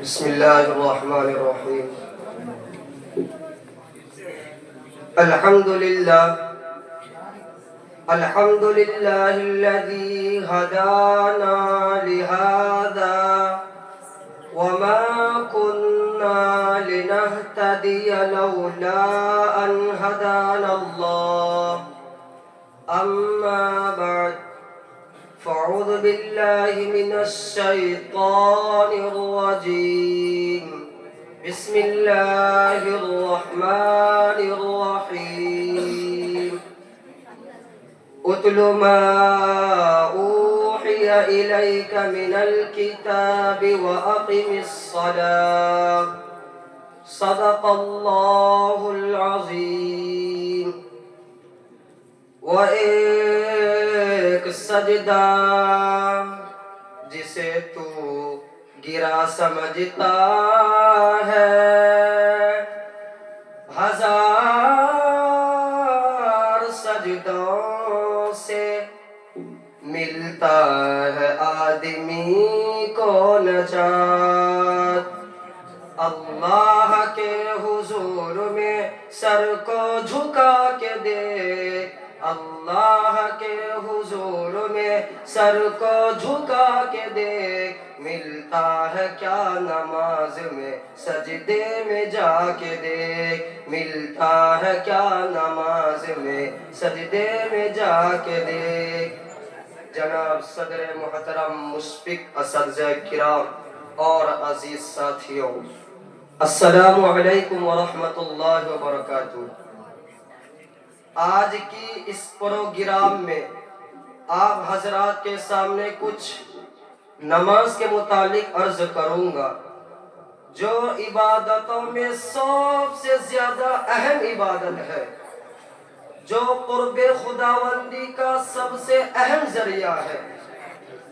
بسم الله الرحمن الرحيم. الحمد لله الذي هدانا لهذا وما كنا لنهتدي لولا أن هدانا الله. أما بعد، فأعوذ بالله من الشيطان الرجيم. بسم الله الرحمن الرحيم. اتل ما أوحي إليك من الكتاب وأقم الصلاة. صدق الله العظيم. وہ ایک سجدہ جسے تو گرا سمجھتا ہے، ہزار سجدوں سے ملتا ہے آدمی کو نجات۔ اللہ کے حضور میں سر کو جھکا کے دیکھ، اللہ کے حضور میں سر کو جھکا کے دیکھ، ملتا ہے کیا نماز میں سجدے میں جا کے دیکھ، ملتا ہے کیا نماز میں سجدے میں جا کے دیکھ۔ جناب صدر محترم مشفق اساتذہ کرام اور عزیز ساتھیوں، السلام علیکم ورحمۃ اللہ وبرکاتہ۔ آج کی اس پروگرام میں آپ حضرات کے سامنے کچھ نماز کے متعلق عرض کروں گا، جو عبادتوں میں سب سے زیادہ اہم عبادت ہے، جو قرب خداوندی کا سب سے اہم ذریعہ ہے۔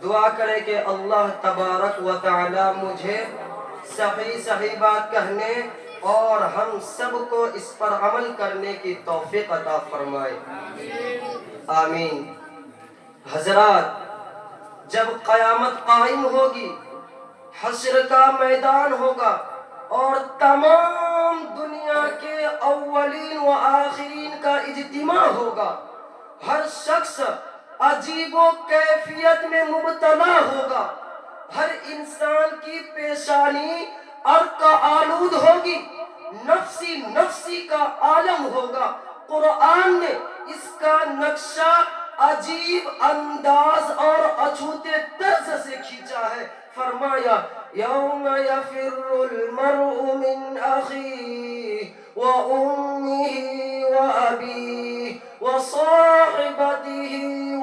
دعا کرے کہ اللہ تبارک و تعالی مجھے صحیح بات کہنے اور ہم سب کو اس پر عمل کرنے کی توفیق عطا فرمائے، آمین۔ حضرات، جب قیامت قائم ہوگی، حشر کا میدان ہوگا اور تمام دنیا کے اولین و آخرین کا اجتماع ہوگا، ہر شخص عجیب و کیفیت میں مبتلا ہوگا، ہر انسان کی پیشانی عرق آلود ہوگی، نفسی کا عالم ہوگا۔ قرآن نے اس کا نقشہ عجیب انداز اور اچھوتے طرز سے کھینچا ہے۔ فرمایا یوم یفر المرء من اخیہ وامہ وابیہ وصاحبتہ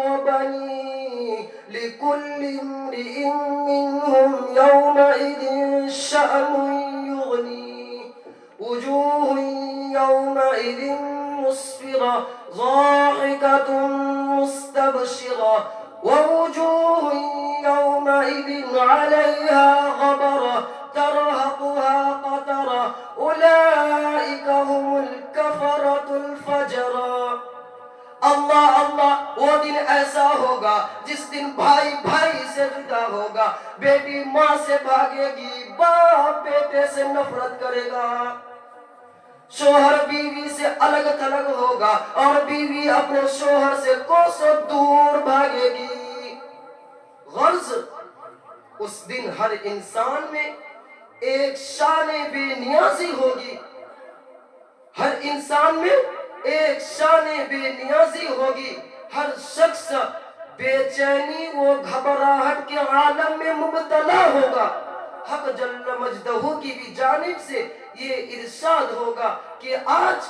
وبنیہ لکل امرئ منہم یومئذ شأن یغنیہ وجوہ یومئذ مسفرہ ضاحکۃ مستبشرہ ووجوہ یومئذ علیہا غبرہ ترہقها قترہ اولئک هم الکفرۃ الفجرہ۔ اللہ اللہ، وہ دن ایسا ہوگا جس دن بھائی بھائی سے جدا ہوگا، بیٹی ماں سے بھاگے گی، باپ بیٹے سے نفرت کرے گا، شوہر بیوی سے الگ تھلگ ہوگا اور بیوی اپنے شوہر سے کوسوں دور بھاگے گی۔ غرض اس دن ہر انسان میں ایک شان بے نیازی ہوگی، ہر انسان میں ایک شان بے نیازی ہوگی، ہر شخص بے چینی و گھبراہٹ کے عالم میں مبتلا ہوگا۔ حق جل مجدہ کی بھی جانب سے یہ ارشاد ہوگا کہ آج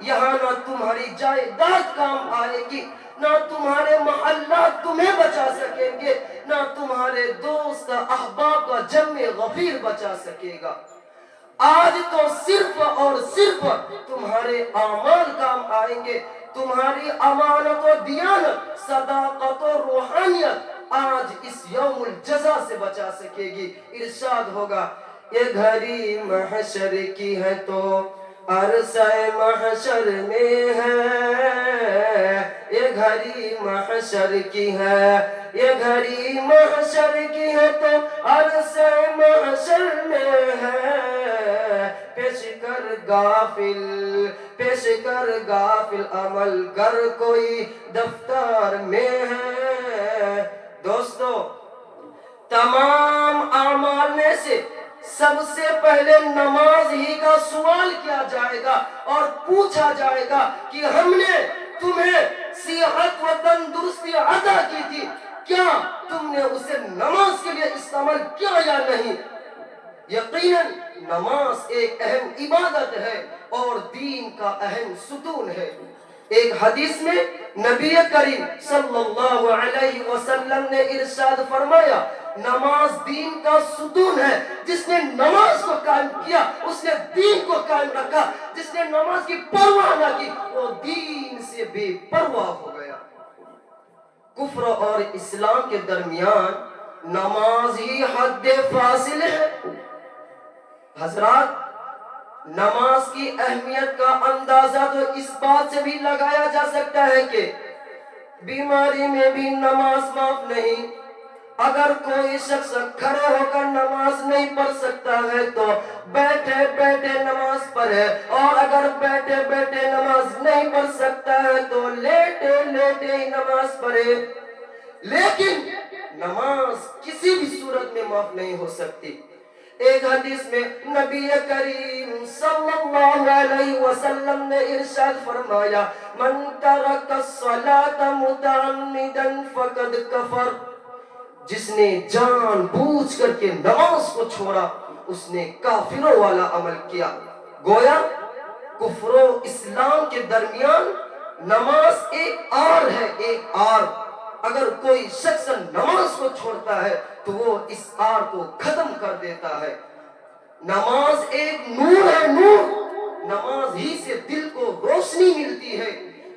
یہاں نہ تمہاری جائیداد کام آئے گی، نہ تمہارے محلات تمہیں بچا سکیں گے، نہ تمہارے دوست احباب کا جمع غفیر بچا سکے گا۔ آج تو صرف اور صرف تمہارے اعمال کام آئیں گے، تمہاری امانت و دیانت، صداقت و روحانیت آج اس یوم الجزا سے بچا سکے گی۔ ارشاد ہوگا یہ گھڑی محشر کی ہے تو عرصہ محشر میں ہے، یہ گھڑی محشر کی ہے، یہ گھڑی محشر کی ہے تو عرصہ محشر میں غافل پیش کر غافل عمل گر کوئی دفتر میں ہے. دوستو تمام اعمال میں سے سب سے پہلے نماز ہی کا سوال کیا جائے گا اور پوچھا جائے گا کہ ہم نے تمہیں صحت و تندرستی عطا کی تھی، کیا تم نے اسے نماز کے لیے استعمال کیا یا نہیں؟ یقیناً نماز ایک اہم عبادت ہے اور دین کا اہم ستون ہے. ایک حدیث میں نبی کریم صلی اللہ علیہ وسلم نے ارشاد فرمایا نماز دین کا ستون ہے. جس نے نماز کو قائم کیا اس نے دین کو قائم رکھا. جس نے نماز کی پرواہ نہ کی وہ دین سے بے پرواہ ہو گیا. کفر اور اسلام کے درمیان نماز ہی حد فاصل ہے. حضرات نماز کی اہمیت کا اندازہ تو اس بات سے بھی لگایا جا سکتا ہے کہ بیماری میں بھی نماز معاف نہیں. اگر کوئی شخص کھڑے ہو کر نماز نہیں پڑھ سکتا ہے تو بیٹھے بیٹھے نماز پڑھے، اور اگر بیٹھے بیٹھے نماز نہیں پڑھ سکتا ہے تو لیٹے لیٹے ہی نماز پڑھے. لیکن نماز کسی بھی صورت میں معاف نہیں ہو سکتی. ایک حدیث میں نبی کریم صلی اللہ علیہ وسلم نے ارشاد فرمایا من ترک الصلاة متعمدا فقد کفر. جس نے جان بوجھ کر کے نماز کو چھوڑا اس نے کافروں والا عمل کیا. گویا کفر و اسلام کے درمیان نماز ایک آر ہے، ایک آر. اگر کوئی شخص نماز کو چھوڑتا ہے تو وہ اس آر کو ختم کر دیتا ہے. نماز ایک نور ہے، نور. نماز ہی سے دل کو روشنی ملتی ہے،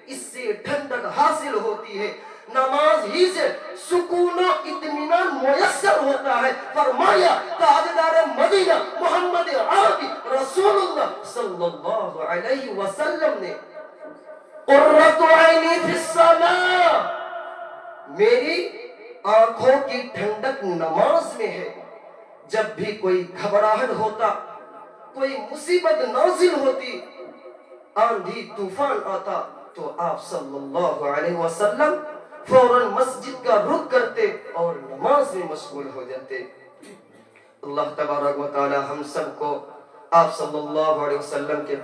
اس سے ٹھنڈک حاصل ہوتی ہے. نماز ہی سے سکون و اطمینان میسر ہوتا ہے. فرمایا تاجدار مدینہ محمد عربی رسول اللہ صلی اللہ علیہ وسلم نے قرۃ عینی فی الصلاۃ، میری آنکھوں کی ٹھنڈک نماز میں ہے. جب بھی کوئی گھبراہٹ ہوتا، کوئی مصیبت نازل ہوتی، آندھی طوفان آتا تو آپ صلی اللہ علیہ وسلم فوراً مسجد کا رخ کرتے اور نماز میں مشغول ہو جاتے. اللہ تبارک و تعالی ہم سب کو آپ صلی اللہ علیہ وسلم کے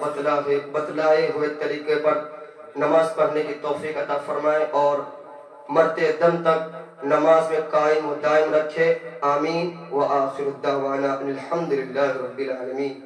بتلائے ہوئے طریقے پر نماز پڑھنے کی توفیق عطا فرمائے اور مرتے دم تک نماز میں قائم و دائم رکھے. آمین. وآخر الدعوانا الحمدللہ رب العالمین.